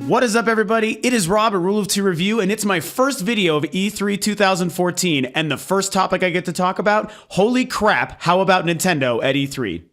What is up, everybody? It is Rob at Rule of Two Review, and it's my first video of E3 2014, and the first topic I get to talk about, holy crap, how about Nintendo at E3?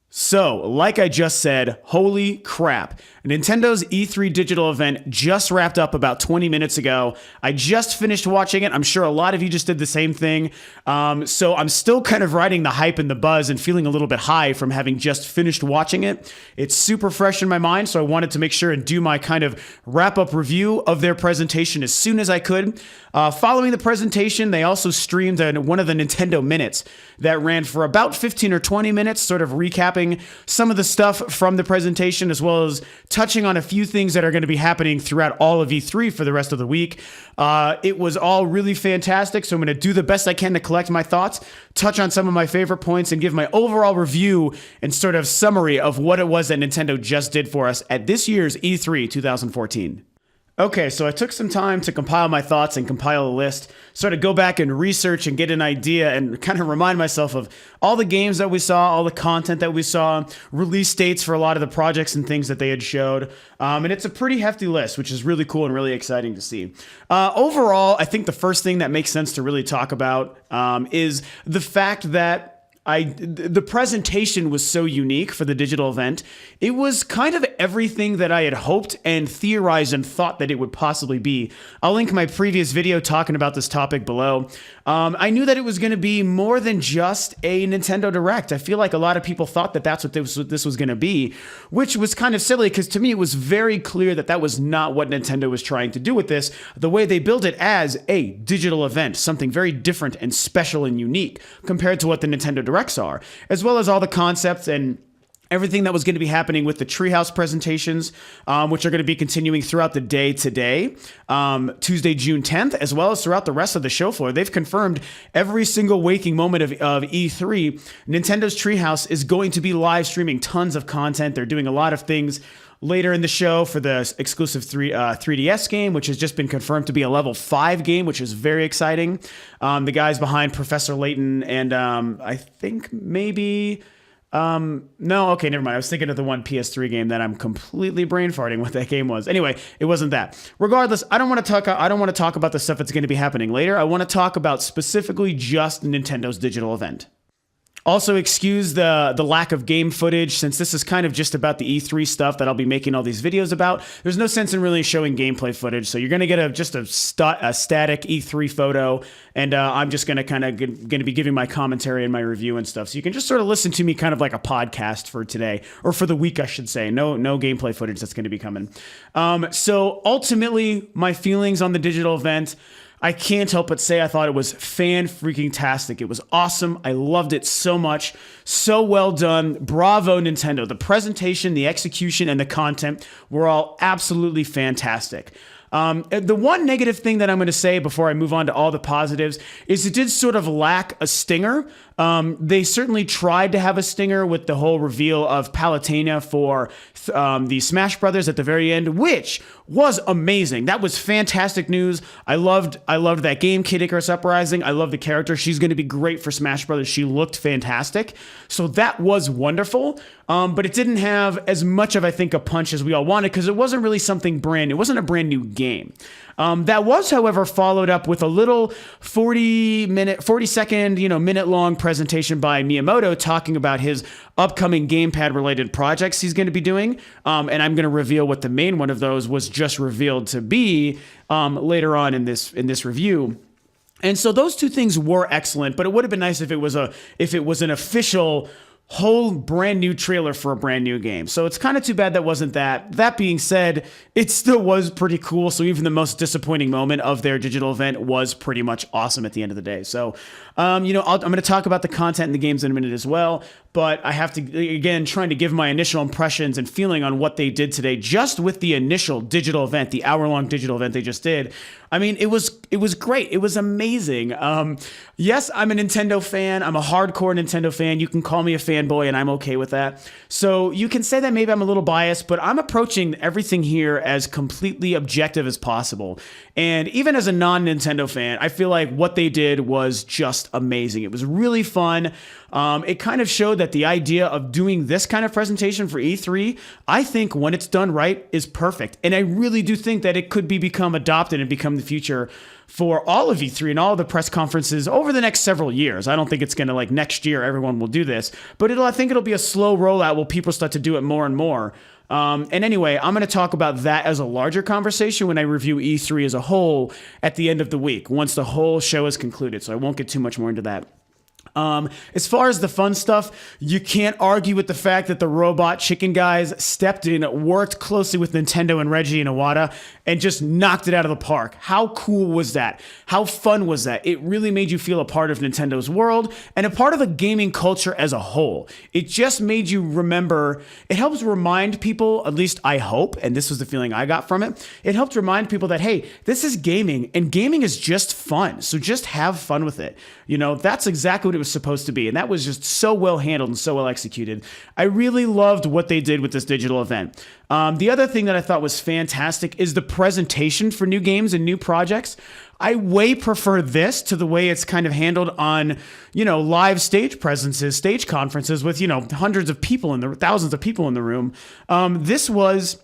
So, like I just said, holy crap. Nintendo's E3 digital event just wrapped up about 20 minutes ago. I just finished watching it. I'm sure a lot of you just did the same thing. So I'm still kind of riding the hype and the buzz and feeling a little bit high from having just finished watching it. It's super fresh in my mind, so I wanted to make sure and do my kind of wrap-up review of their presentation as soon as I could. Following the presentation, they also streamed one of the Nintendo Minutes that ran for about 15 or 20 minutes, sort of recapping some of the stuff from the presentation, as well as touching on a few things that are going to be happening throughout all of E3 for the rest of the week. It was all really fantastic, so I'm going to do the best I can to collect my thoughts, touch on some of my favorite points, and give my overall review and sort of summary of what it was that Nintendo just did for us at this year's E3 2014. Okay, so I took some time to compile my thoughts and compile a list, sort of go back and research and get an idea and kind of remind myself of all the games that we saw, all the content that we saw, release dates for a lot of the projects and things that they had showed. And it's a pretty hefty list, which is really cool and really exciting to see. Overall, I think the first thing that makes sense to really talk about is the fact that the presentation was so unique for the digital event. It was kind of everything that I had hoped and theorized and thought that it would possibly be. I'll link my previous video talking about this topic below. I knew that it was going to be more than just a Nintendo Direct. I feel like a lot of people thought that that's what this was going to be, which was kind of silly because to me it was very clear that that was not what Nintendo was trying to do with this. The way they built it as a digital event, something very different and special and unique compared to what the Nintendo Directs are, as well as all the concepts and everything that was going to be happening with the Treehouse presentations, which are going to be continuing throughout the day today, Tuesday, June 10th, as well as throughout the rest of the show floor. They've confirmed every single waking moment of E3, Nintendo's Treehouse is going to be live streaming tons of content. They're doing a lot of things later in the show for the exclusive 3DS game, which has just been confirmed to be a level 5 game, which is very exciting. The guys behind Professor Layton and I think maybe... no, okay, never mind. I was thinking of the one PS3 game that I'm completely brain farting what that game was. Anyway, it wasn't that. Regardless, I don't want to talk about the stuff that's going to be happening later. I want to talk about specifically just Nintendo's digital event. Also, excuse the lack of game footage, since this is kind of just about the E3 stuff that I'll be making all these videos about. There's no sense in really showing gameplay footage, so you're going to get just a static E3 photo, and I'm just going to be giving my commentary and my review and stuff. So you can just sort of listen to me kind of like a podcast for today, or for the week, I should say. No gameplay footage that's going to be coming. So ultimately, my feelings on the digital event, I can't help but say I thought it was fan-freaking-tastic. It was awesome. I loved it so much. So well done. Bravo, Nintendo. The presentation, the execution, and the content were all absolutely fantastic. The one negative thing that I'm going to say before I move on to all the positives is it did sort of lack a stinger. They certainly tried to have a stinger with the whole reveal of Palutena for the Smash Brothers at the very end, which was amazing. That was fantastic news. I loved that game, Kid Icarus Uprising. I love the character. She's going to be great for Smash Brothers. She looked fantastic. So that was wonderful. But it didn't have as much of, I think, a punch as we all wanted because it wasn't really something brand new. It wasn't a brand new game. That was, however, followed up with a little 40-second, minute-long presentation by Miyamoto talking about his upcoming gamepad-related projects he's going to be doing. And I'm going to reveal what the main one of those was just revealed to be later on in this review. And so those two things were excellent, but it would have been nice if it was an official whole brand new trailer for a brand new game. So it's kind of too bad that wasn't that. That being said, it still was pretty cool. So even the most disappointing moment of their digital event was pretty much awesome at the end of the day. So, I'm going to talk about the content in the games in a minute as well. But I have to, again, trying to give my initial impressions and feeling on what they did today, just with the initial digital event, the hour-long digital event they just did. I mean, it was great. It was amazing. Yes, I'm a Nintendo fan. I'm a hardcore Nintendo fan. You can call me a fanboy, and I'm okay with that. So you can say that maybe I'm a little biased, but I'm approaching everything here as completely objective as possible. And even as a non-Nintendo fan, I feel like what they did was just amazing. It was really fun. It kind of showed that the idea of doing this kind of presentation for E3, I think when it's done right, is perfect. And I really do think that it could become adopted and become the future for all of E3 and all of the press conferences over the next several years. I don't think it's going to like next year everyone will do this, but I think it'll be a slow rollout while people start to do it more and more. And anyway, I'm going to talk about that as a larger conversation when I review E3 as a whole at the end of the week, once the whole show is concluded. So I won't get too much more into that. As far as the fun stuff, you can't argue with the fact that the robot chicken guys stepped in, worked closely with Nintendo and Reggie and Iwata, and just knocked it out of the park. How cool was that? How fun was that? It really made you feel a part of Nintendo's world and a part of the gaming culture as a whole. It just made you remember, it helps remind people, at least I hope, and this was the feeling I got from it, it helped remind people that, hey, this is gaming, and gaming is just fun, so just have fun with it. You know, that's exactly what it was supposed to be, and that was just so well handled and so well executed. I really loved what they did with this digital event. The other thing that I thought was fantastic is the presentation for new games and new projects. I way prefer this to the way it's kind of handled on, live stage presences, stage conferences with, hundreds of people thousands of people in the room. This was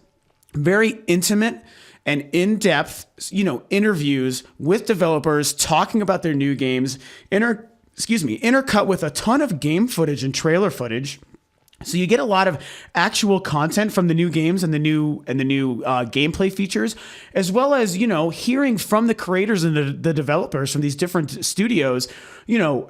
very intimate and in-depth, interviews with developers talking about their new games, intercut with a ton of game footage and trailer footage. So you get a lot of actual content from the new games and the new gameplay features, as well as, hearing from the creators and the developers from these different studios,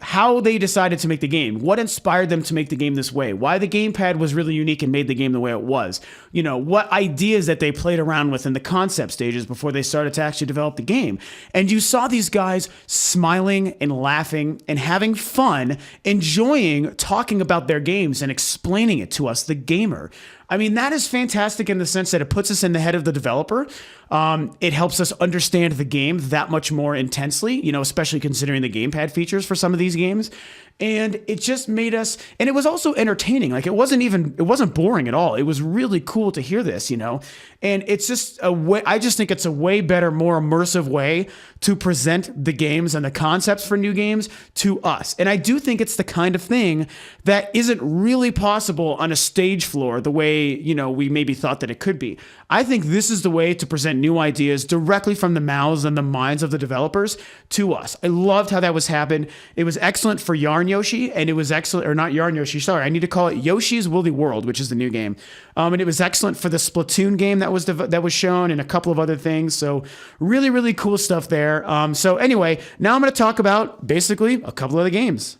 how they decided to make the game, what inspired them to make the game this way, why the gamepad was really unique and made the game the way it was, what ideas that they played around with in the concept stages before they started to actually develop the game. And you saw these guys smiling and laughing and having fun, enjoying talking about their games and explaining it to us, the gamer. I mean, that is fantastic in the sense that it puts us in the head of the developer. It helps us understand the game that much more intensely, especially considering the gamepad features for some of these games. And it just made us, and it was also entertaining. Like it wasn't boring at all. It was really cool to hear this, and it's just I just think it's a way better, more immersive way to present the games and the concepts for new games to us. And I do think it's the kind of thing that isn't really possible on a stage floor the way, we maybe thought that it could be. I think this is the way to present new ideas directly from the mouths and the minds of the developers to us. I loved how that was happened. It was excellent for Yarn Yoshi, and it was excellent, or not Yarn Yoshi, sorry, I need to call it Yoshi's Woolly World, which is the new game. And it was excellent for the Splatoon game that was shown and a couple of other things. So really, really cool stuff there. So anyway, now I'm going to talk about basically a couple of the games.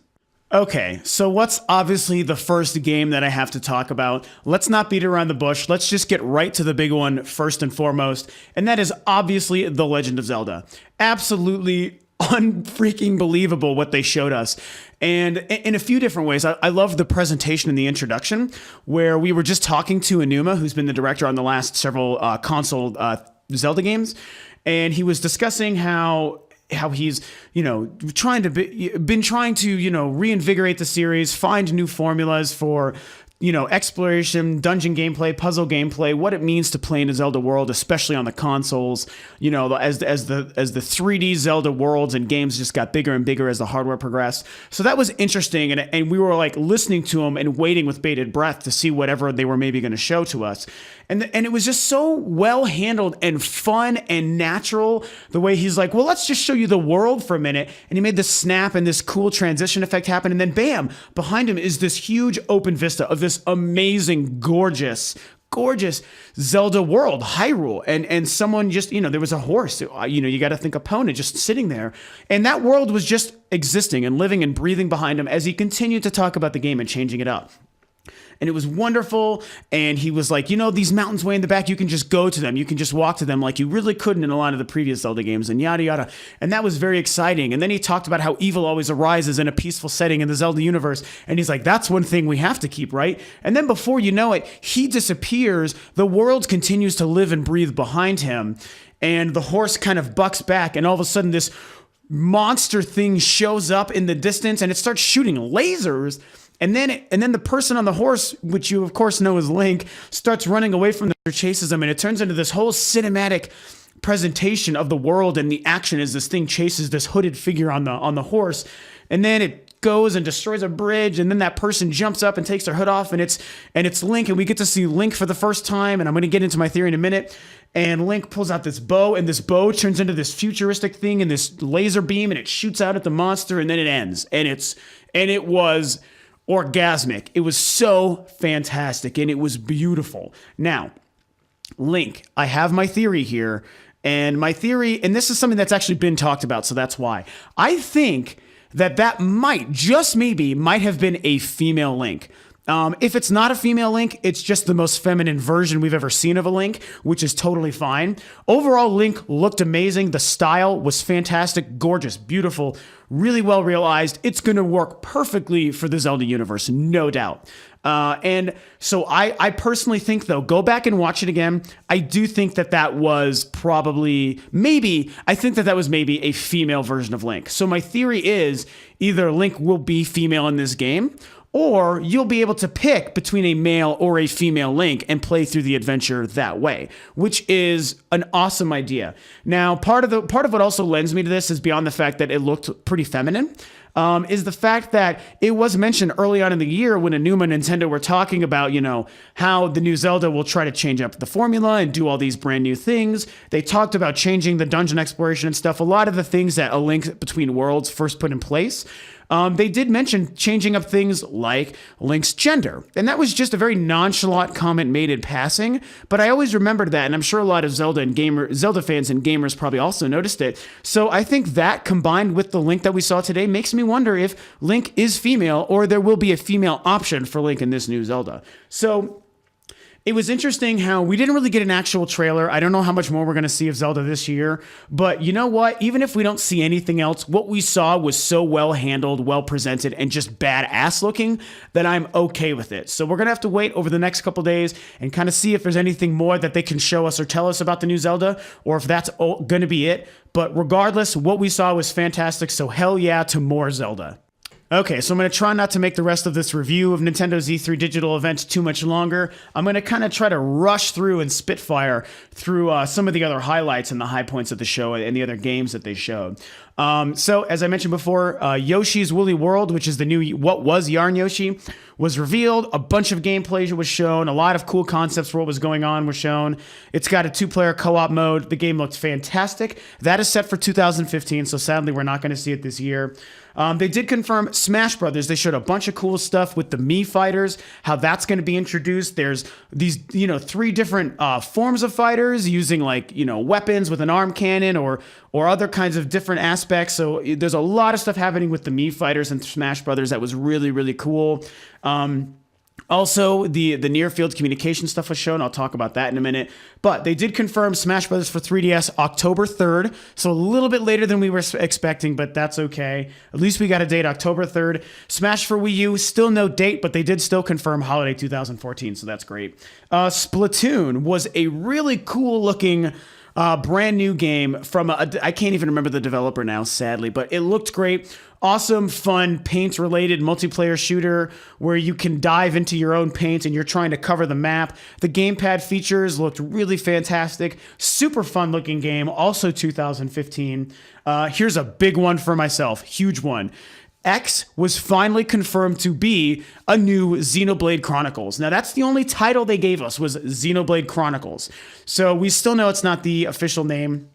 Okay, so what's obviously the first game that I have to talk about? Let's not beat around the bush. Let's just get right to the big one first and foremost, and that is obviously The Legend of Zelda. Absolutely unfreaking believable what they showed us. And in a few different ways, I love the presentation in the introduction where we were just talking to Enuma, who's been the director on the last several console Zelda games, and he was discussing how he's trying to reinvigorate the series, find new formulas for exploration, dungeon gameplay, puzzle gameplay, what it means to play in a Zelda world, especially on the consoles, as the 3D Zelda worlds and games just got bigger and bigger as the hardware progressed. So that was interesting, and we were like listening to him and waiting with bated breath to see whatever they were maybe going to show to us. And it was just so well handled and fun and natural the way he's like, well, let's just show you the world for a minute. And he made this snap and this cool transition effect happen. And then bam, behind him is this huge open vista of this amazing, gorgeous Zelda world, Hyrule. And someone just, there was a horse, you got to think Epona just sitting there. And that world was just existing and living and breathing behind him as he continued to talk about the game and changing it up. And it was wonderful. And he was like, these mountains way in the back, you can just go to them. You can just walk to them like you really couldn't in a lot of the previous Zelda games and yada, yada. And that was very exciting. And then he talked about how evil always arises in a peaceful setting in the Zelda universe. And he's like, that's one thing we have to keep, right? And then before you know it, he disappears. The world continues to live and breathe behind him. and the horse kind of bucks back, and all of a sudden this monster thing shows up in the distance, and it starts shooting lasers. And then the person on the horse, which you of course know is Link, starts running away from them, chases them, and it turns into this whole cinematic presentation of the world, and the action as this thing chases this hooded figure on the horse, and then it goes and destroys a bridge, and then that person jumps up and takes their hood off, and it's Link, and we get to see Link for the first time, and I'm going to get into my theory in a minute. And Link pulls out this bow, and this bow turns into this futuristic thing and this laser beam, and it shoots out at the monster, and then it ends. And it was orgasmic. It was so fantastic, and it was beautiful. Now, Link, I have my theory here, and my theory, and this is something that's actually been talked about, so that's why. I think that might, just maybe, might have been a female Link. If it's not a female Link, it's just the most feminine version we've ever seen of a Link, which is totally fine. Overall, Link looked amazing. The style was fantastic, gorgeous, beautiful, really well realized. It's going to work perfectly for the Zelda universe, no doubt. And so I personally think, though, go back and watch it again. I do think that was probably, I think that was maybe a female version of Link. So my theory is either Link will be female in this game, or you'll be able to pick between a male or a female Link and play through the adventure that way, which is an awesome idea. Now, part of what also lends me to this is beyond the fact that it looked pretty feminine. Is the fact that it was mentioned early on in the year when Aonuma and Nintendo were talking about, how the new Zelda will try to change up the formula and do all these brand new things. They talked about changing the dungeon exploration and stuff, a lot of the things that A Link Between Worlds first put in place. They did mention changing up things like Link's gender. And that was just a very nonchalant comment made in passing. But I always remembered that, and I'm sure a lot of Zelda fans and gamers probably also noticed it. So I think that combined with the Link that we saw today makes me wonder if Link is female or there will be a female option for Link in this new Zelda. So it was interesting how we didn't really get an actual trailer. I don't know how much more we're going to see of Zelda this year. But you know what? Even if we don't see anything else, what we saw was so well handled, well presented, and just badass looking that I'm okay with it. So we're going to have to wait over the next couple days and kind of see if there's anything more that they can show us or tell us about the new Zelda, or if that's going to be it. But regardless, what we saw was fantastic. So hell yeah to more Zelda. Okay, so I'm going to try not to make the rest of this review of Nintendo's E3 digital event too much longer. I'm going to kind of try to rush through and spitfire through some of the other highlights and the high points of the show and the other games that they showed. So, as I mentioned before, Yoshi's Woolly World, which is the new what was Yarn Yoshi, was revealed. A bunch of gameplay was shown. A lot of cool concepts for what was going on was shown. It's got a 2-player co-op mode. The game looks fantastic. That is set for 2015, so sadly we're not going to see it this year. They did confirm Smash Brothers. They showed a bunch of cool stuff with the Mii fighters, how that's going to be introduced. There's these, 3 different forms of fighters using weapons with an arm cannon or other kinds of different aspects. So there's a lot of stuff happening with the Mii fighters and Smash Brothers that was really, really cool. Also, the near-field communication stuff was shown. I'll talk about that in a minute. But they did confirm Smash Bros. For 3DS October 3rd. So a little bit later than we were expecting, but that's okay. At least we got a date, October 3rd. Smash for Wii U, still no date, but they did still confirm holiday 2014, so that's great. Splatoon was a really cool-looking brand new game from, I can't even remember the developer now, sadly, but it looked great. Awesome, fun, paint-related multiplayer shooter where you can dive into your own paint and you're trying to cover the map. The gamepad features looked really fantastic. Super fun-looking game, also 2015. Here's a big one for myself, huge one. X was finally confirmed to be a new Xenoblade Chronicles. Now, that's the only title they gave us, was Xenoblade Chronicles. So we still know it's not the official name.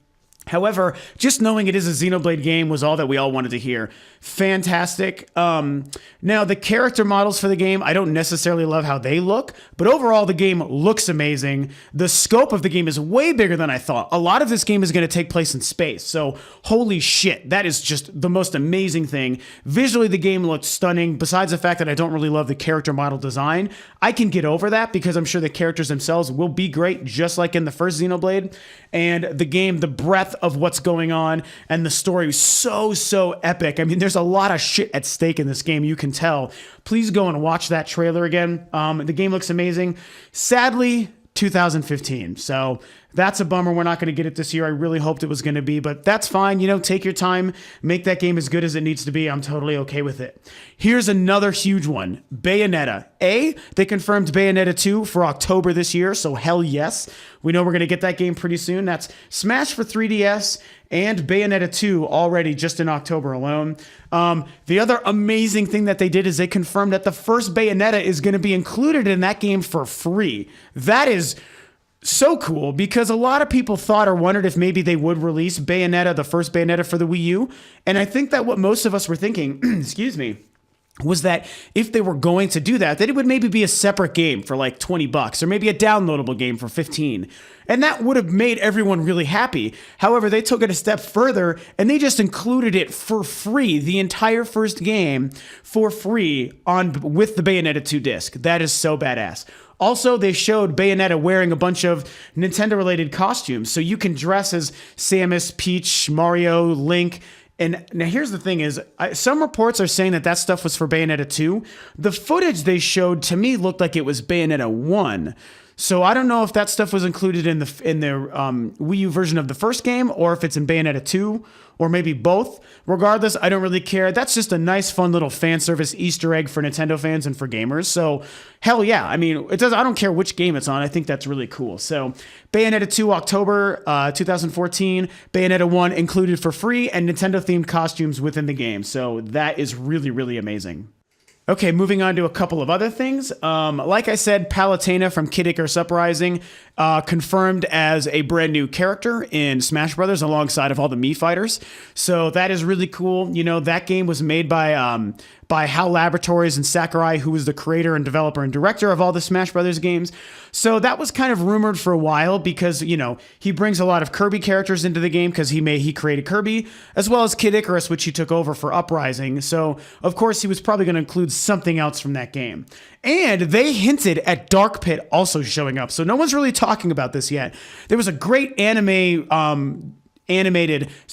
However, just knowing it is a Xenoblade game was all that we all wanted to hear. Fantastic. Now, the character models for the game, I don't necessarily love how they look, but overall, the game looks amazing. The scope of the game is way bigger than I thought. A lot of this game is going to take place in space, so holy shit, that is just the most amazing thing. Visually, the game looks stunning. Besides the fact that I don't really love the character model design, I can get over that because I'm sure the characters themselves will be great, just like in the first Xenoblade. And the game, the breadth of what's going on, and the story was so epic. I mean, there's a lot of shit at stake in this game, you can tell. Please go and watch that trailer again. The game looks amazing. Sadly, 2015. So That's a bummer. We're not going to get it this year. I really hoped it was going to be, but that's fine. Take your time, make that game as good as it needs to be. I'm totally okay with it. Here's another huge one. Bayonetta. They confirmed Bayonetta 2 for October this year, so hell yes. We know we're going to get that game pretty soon. That's Smash for 3DS and Bayonetta 2 already just in October alone. The other amazing thing that they did is they confirmed that the first Bayonetta is going to be included in that game for free. That is so cool, because a lot of people thought or wondered if maybe they would release Bayonetta, the first Bayonetta for the Wii U. And I think that what most of us were thinking, excuse me, was that if they were going to do that it would maybe be a separate game for like $20 or maybe a downloadable game for 15. And that would have made everyone really happy. However, they took it a step further and they just included it for free, the entire first game for free with the Bayonetta 2 disc. That is so badass. Also, they showed Bayonetta wearing a bunch of Nintendo-related costumes, so you can dress as Samus, Peach, Mario, Link. And now here's the thing is, some reports are saying that stuff was for Bayonetta 2. The footage they showed to me looked like it was Bayonetta 1. So I don't know if that stuff was included in the Wii U version of the first game, or if it's in Bayonetta 2, or maybe both. Regardless, I don't really care. That's just a nice, fun little fan service Easter egg for Nintendo fans and for gamers. So hell yeah. I mean, I don't care which game it's on. I think that's really cool. So Bayonetta 2, October 2014. Bayonetta 1 included for free, and Nintendo-themed costumes within the game. So that is really, really amazing. Okay, moving on to a couple of other things. Like I said, Palutena from Kid Icarus Uprising confirmed as a brand new character in Smash Brothers alongside of all the Mii fighters. So that is really cool. That game was made by HAL Laboratories and Sakurai, who was the creator and developer and director of all the Smash Brothers games. So that was kind of rumored for a while because, he brings a lot of Kirby characters into the game because he created Kirby, as well as Kid Icarus, which he took over for Uprising. So, of course, he was probably going to include something else from that game. And they hinted at Dark Pit also showing up. So no one's really talking about this yet. There was a great animated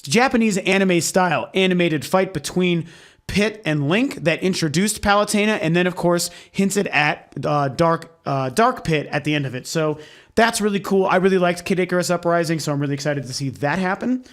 Japanese anime style animated fight between Pit and Link that introduced Palutena, and then of course hinted at Dark Pit at the end of it. So that's really cool. I really liked Kid Icarus Uprising, so I'm really excited to see that happen.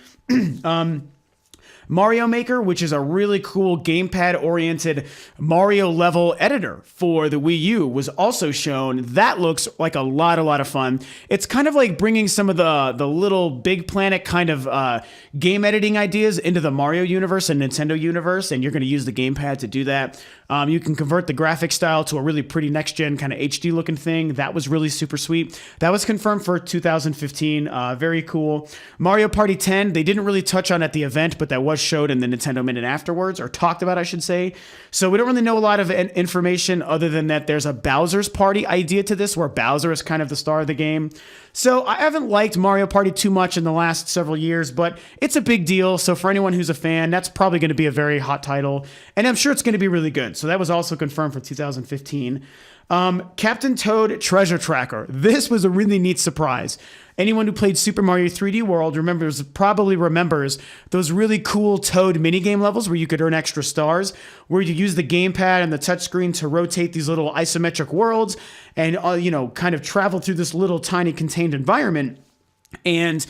Mario Maker, which is a really cool gamepad-oriented Mario level editor for the Wii U, was also shown. That looks like a lot of fun. It's kind of like bringing some of the little Big Planet kind of game editing ideas into the Mario universe and Nintendo universe, and you're going to use the gamepad to do that. You can convert the graphic style to a really pretty next-gen kind of HD-looking thing. That was really super sweet. That was confirmed for 2015. Very cool. Mario Party 10, they didn't really touch on at the event, but that was showed in the Nintendo Minute afterwards, or talked about, I should say. So we don't really know a lot of information other than that there's a Bowser's Party idea to this, where Bowser is kind of the star of the game. So I haven't liked Mario Party too much in the last several years, but it's a big deal. So for anyone who's a fan, that's probably going to be a very hot title, and I'm sure it's going to be really good. So that was also confirmed for 2015. Captain Toad Treasure Tracker. This was a really neat surprise. Anyone who played Super Mario 3D World probably remembers those really cool Toad minigame levels where you could earn extra stars, where you use the gamepad and the touchscreen to rotate these little isometric worlds and, kind of travel through this little tiny contained environment and,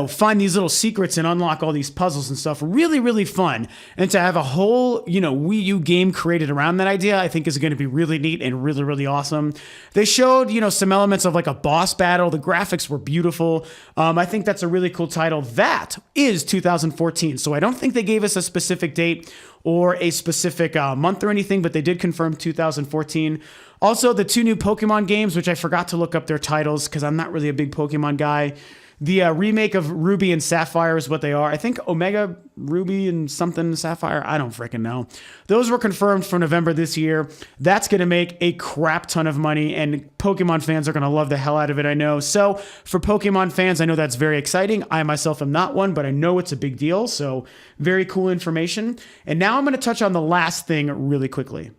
find these little secrets and unlock all these puzzles and stuff. Really, really fun. And to have a whole, Wii U game created around that idea, I think is going to be really neat and really, really awesome. They showed, some elements of like a boss battle. The graphics were beautiful. I think that's a really cool title. That is 2014. So I don't think they gave us a specific date or a specific month or anything, but they did confirm 2014. Also, the 2 new Pokemon games, which I forgot to look up their titles because I'm not really a big Pokemon guy. The remake of Ruby and Sapphire is what they are. I think Omega Ruby and something Sapphire. I don't freaking know. Those were confirmed for November this year. That's going to make a crap ton of money, and Pokemon fans are going to love the hell out of it, I know. So for Pokemon fans, I know that's very exciting. I myself am not one, but I know it's a big deal. So very cool information. And now I'm going to touch on the last thing really quickly.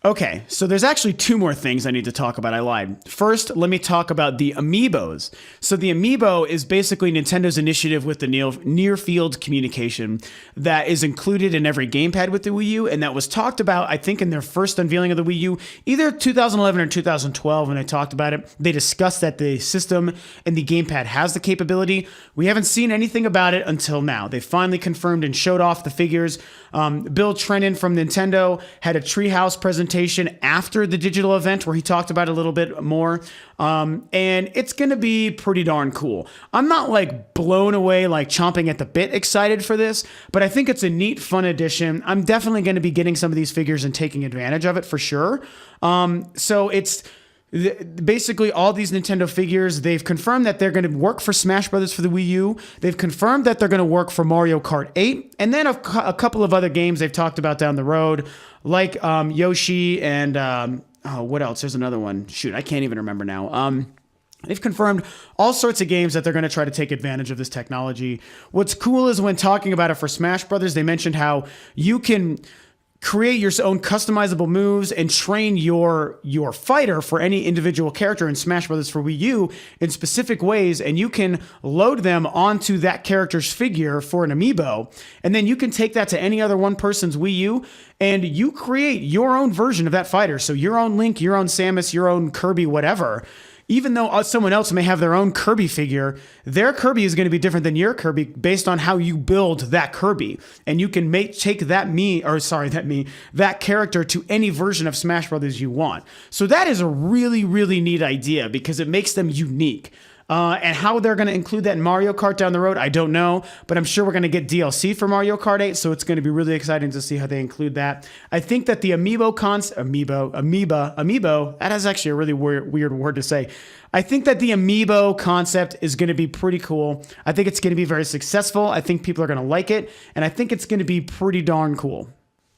Okay, so there's actually two more things I need to talk about. I lied. First, let me talk about the Amiibos. So the Amiibo is basically Nintendo's initiative with the near field communication that is included in every gamepad with the Wii U, and that was talked about, I think, in their first unveiling of the Wii U, either 2011 or 2012 when they talked about it. They discussed that the system and the gamepad has the capability. We haven't seen anything about it until now. They finally confirmed and showed off the figures. Bill Trennan from Nintendo had a Treehouse presentation after the digital event where he talked about it a little bit more. And it's going to be pretty darn cool. I'm not like blown away, like chomping at the bit excited for this, but I think it's a neat, fun addition. I'm definitely going to be getting some of these figures and taking advantage of it for sure. So it's basically all these Nintendo figures. They've confirmed that they're going to work for Smash Brothers for the Wii U. They've confirmed that they're going to work for Mario Kart 8. And then a couple of other games they've talked about down the road, like Yoshi and what else? There's another one. Shoot, I can't even remember now. They've confirmed all sorts of games that they're going to try to take advantage of this technology. What's cool is when talking about it for Smash Brothers, they mentioned how you can create your own customizable moves and train your fighter for any individual character in Smash Brothers for Wii U in specific ways, and you can load them onto that character's figure for an amiibo, and then you can take that to any other one person's Wii U, and you create your own version of that fighter. So your own Link, your own Samus, your own Kirby, whatever. Even though someone else may have their own Kirby figure, their Kirby is going to be different than your Kirby based on how you build that Kirby. And you can take that character to any version of Smash Brothers you want. So that is a really, really neat idea because it makes them unique. And how they're going to include that in Mario Kart down the road, I don't know, but I'm sure we're going to get DLC for Mario Kart 8, so it's going to be really exciting to see how they include that. I think that the Amiibo, that is actually a really weird word to say. I think that the Amiibo concept is going to be pretty cool. I think it's going to be very successful. I think people are going to like it, and I think it's going to be pretty darn cool.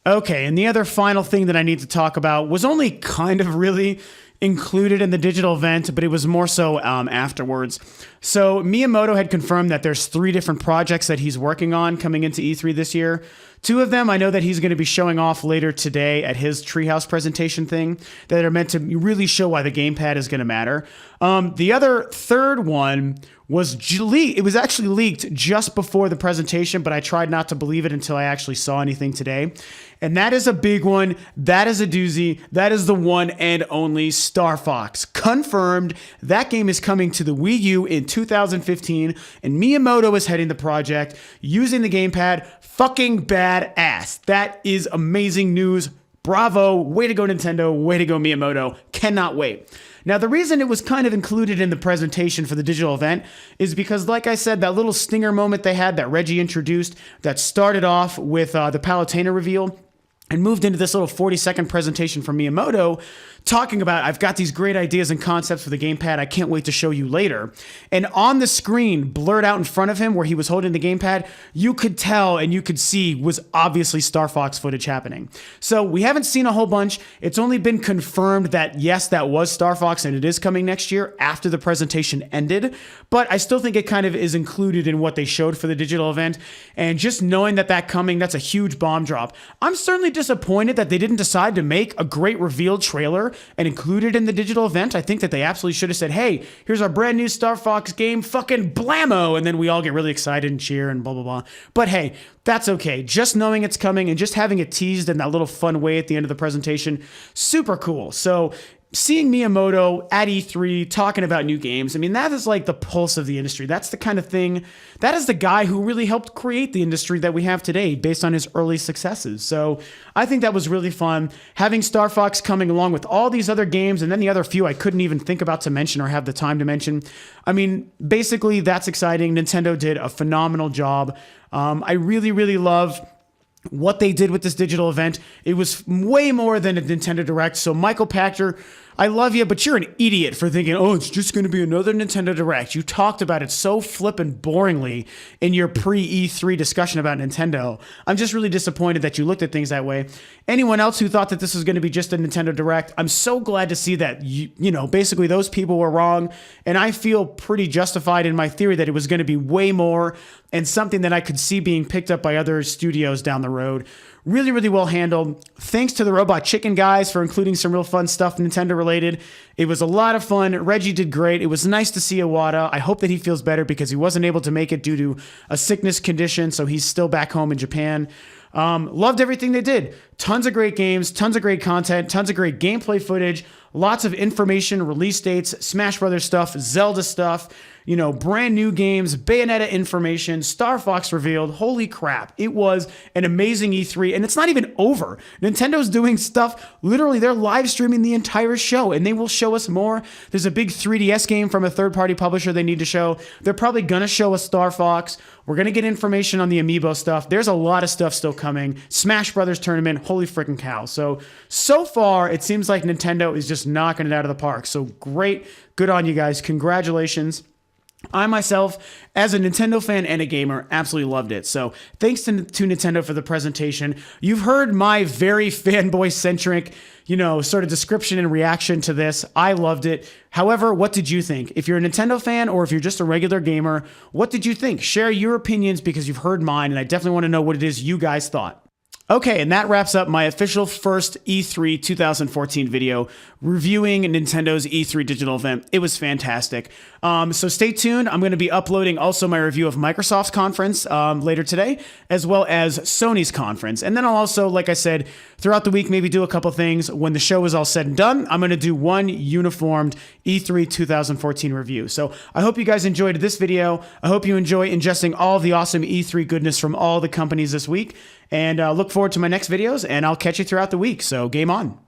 Okay, and the other final thing that I need to talk about was only kind of really included in the digital event, but it was more so afterwards. So Miyamoto had confirmed that there's 3 different projects that he's working on coming into E3 this year. 2 of them I know that he's going to be showing off later today at his Treehouse presentation thing that are meant to really show why the gamepad is going to matter. The other third one was leaked. It was actually leaked just before the presentation, but I tried not to believe it until I actually saw anything today. And that is a big one. That is a doozy. That is the one and only Star Fox. Confirmed. That game is coming to the Wii U in 2015, and Miyamoto is heading the project using the gamepad. Fucking badass. That is amazing news. Bravo. Way to go, Nintendo. Way to go, Miyamoto. Cannot wait. Now, the reason it was kind of included in the presentation for the digital event is because, like I said, that little stinger moment they had that Reggie introduced that started off with the Palutena reveal and moved into this little 40-second presentation from Miyamoto talking about, I've got these great ideas and concepts for the gamepad. I can't wait to show you later. And on the screen, blurred out in front of him where he was holding the gamepad, you could tell and you could see was obviously Star Fox footage happening. So we haven't seen a whole bunch. It's only been confirmed that, yes, that was Star Fox and it is coming next year after the presentation ended. But I still think it kind of is included in what they showed for the digital event. And just knowing that coming, that's a huge bomb drop. I'm certainly disappointed that they didn't decide to make a great reveal trailer and include it in the digital event. I think that they absolutely should have said, hey, here's our brand new Star Fox game, fucking blammo, and then we all get really excited and cheer and blah, blah, blah. But hey, that's okay. Just knowing it's coming and just having it teased in that little fun way at the end of the presentation, super cool. So seeing Miyamoto at E3 talking about new games, I mean, that is like the pulse of the industry. That's the kind of thing, that is the guy who really helped create the industry that we have today based on his early successes. So I think that was really fun. Having Star Fox coming along with all these other games and then the other few I couldn't even think about to mention or have the time to mention. I mean, basically that's exciting. Nintendo did a phenomenal job. I really, really love what they did with this digital event. It was way more than a Nintendo Direct. So Michael Pachter, I love you, but you're an idiot for thinking, oh, it's just going to be another Nintendo Direct. You talked about it so flippin' boringly in your pre-E3 discussion about Nintendo. I'm just really disappointed that you looked at things that way. Anyone else who thought that this was going to be just a Nintendo Direct, I'm so glad to see that, you know, basically those people were wrong. And I feel pretty justified in my theory that it was going to be way more and something that I could see being picked up by other studios down the road. Really, really well handled. Thanks to the Robot Chicken guys for including some real fun stuff Nintendo related. It was a lot of fun. Reggie did great. It was nice to see Iwata. I hope that he feels better because he wasn't able to make it due to a sickness condition, so he's still back home in Japan. Loved everything they did. Tons of great games, tons of great content, tons of great gameplay footage, lots of information, release dates, Smash Brothers stuff, Zelda stuff, brand new games, Bayonetta information, Star Fox revealed. Holy crap. It was an amazing E3, and it's not even over. Nintendo's doing stuff. Literally, they're live streaming the entire show, and they will show us more. There's a big 3DS game from a third-party publisher they need to show. They're probably going to show us Star Fox. We're going to get information on the Amiibo stuff. There's a lot of stuff still coming. Smash Brothers tournament. Holy freaking cow. So far, it seems like Nintendo is just knocking it out of the park. So great. Good on you guys. Congratulations. I myself, as a Nintendo fan and a gamer, absolutely loved it. So thanks to Nintendo for the presentation. You've heard my very fanboy-centric, sort of description and reaction to this. I loved it. However, what did you think? If you're a Nintendo fan or if you're just a regular gamer, what did you think? Share your opinions because you've heard mine, and I definitely want to know what it is you guys thought. Okay, and that wraps up my official first E3 2014 video reviewing Nintendo's E3 digital event. It was fantastic. So stay tuned. I'm going to be uploading also my review of Microsoft's conference later today, as well as Sony's conference. And then I'll also, like I said, throughout the week, maybe do a couple things. When the show is all said and done, I'm going to do one uniformed E3 2014 review. So I hope you guys enjoyed this video. I hope you enjoy ingesting all of the awesome E3 goodness from all the companies this week. And look forward to my next videos, and I'll catch you throughout the week. So game on.